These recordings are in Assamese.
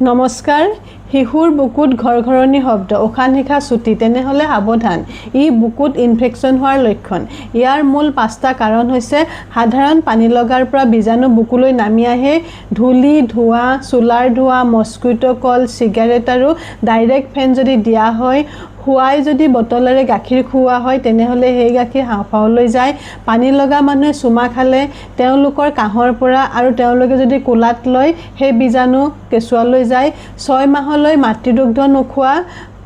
নমস্কাৰ শিশুৰ বুকুত ঘৰঘৰণি শব্দ উশাহ নিশাহ চুটি তেনেহলে সাৱধান ই বুকুত ইনফেকশন হোৱাৰ লক্ষণ ইয়াৰ মূল পাঁচটা কাৰণ হৈছে সাধাৰণ পানী লগাৰ পৰা বীজাণু বুকুলৈ নামি আহে ধূলি ধোঁৱা চুলাৰ ধোঁৱা মস্কিটো কল সিগাৰেট আৰু ডাইৰেক্ট ফেন যদি দিয়া হয় খুৱাই যদি বটলেৰে গাখীৰ খুৱা হয় তেনেহলে সেই গাখীৰ হাঁওফাওলৈ যায় পানী লগা মানুহে চুমা খালে তেওঁলোকৰ কাহৰ পৰা আৰু তেওঁলোকে যদি কোলাত লয় সেই বীজাণু কেঁচুৱালৈ যায় 6 মাহলৈ মাতৃদুগ্ধ নোখোৱা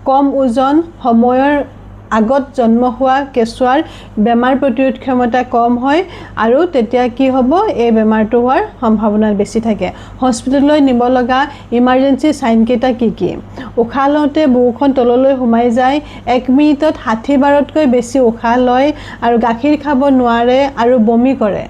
কম ওজন সময়ৰ আগত জন্ম হোৱা কেঁচুৱাৰ বেমাৰ প্ৰতিৰোধ ক্ষমতা কম হয় আৰু তেতিয়া কি হ'ব এই বেমাৰটো হোৱাৰ সম্ভাৱনা বেছি থাকে হস্পিটেললৈ নিব লগা ইমাৰ্জেন্সি সাইন কেইটা কি উশাহ লওঁতে বুকুখন তললৈ সোমাই যায় 1 মিনিটত 60 বাৰতকৈ বেছি উশাহ লয় আৰু গাখীৰ খাব নোৱাৰে আৰু বমি কৰে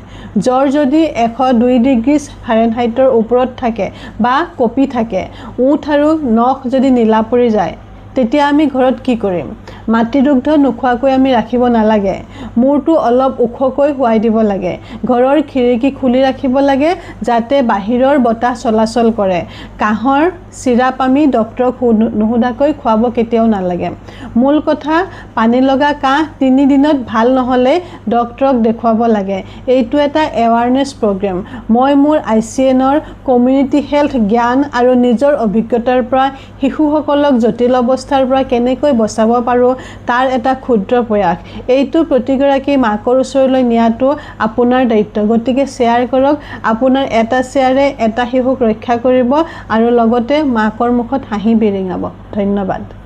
জ্বৰ যদি 102 ডিগ্ৰী ফাৰেনহাইটৰ ওপৰত থাকে বা কপি থাকে উঠ আৰু নখ যদি নীলা পৰি যায় তেতিয়া আমি ঘৰত কি কৰিম মাতৃদুগ্ধ নোখোৱাকৈ আমি ৰাখিব নালাগে মূৰটো অলপ ওখকৈ শুৱাই দিব লাগে ঘৰৰ খিৰিকী খুলি ৰাখিব লাগে যাতে বাহিৰৰ বতাহ চলাচল কৰে কাহৰ সিৰাপ আমি ডক্টৰক নুহুদাকৈ খুৱাব কেতিয়াও নালাগে মূল কথা পানী লগা কাহ 3 দিনত ভাল নহলে ডক্টৰক দেখুৱাব লাগে এইটো এটা এৱাৰনেছ প্ৰগ্ৰাম মই মোৰ আইচিএনৰ কমিউনিটি হেলথ জ্ঞান আৰু নিজৰ অভিজ্ঞতাৰ পৰা শিশুসকলক জটিল অৱস্থাৰ পৰা কেনেকৈ বচাব পাৰো তাৰ এটা ক্ষুদ্ৰ প্ৰয়াস এইটো প্ৰতিগৰাকী মাকৰ ওচৰলৈ নিয়াটো আপোনাৰ দায়িত্ব গতিকে শেয়াৰ কৰক আপোনাৰ এটা শেয়াৰে এটা শিশুক ৰক্ষা কৰিব আৰু লগতে মাকৰ মুখত হাঁহি বিৰিঙাব ধন্যবাদ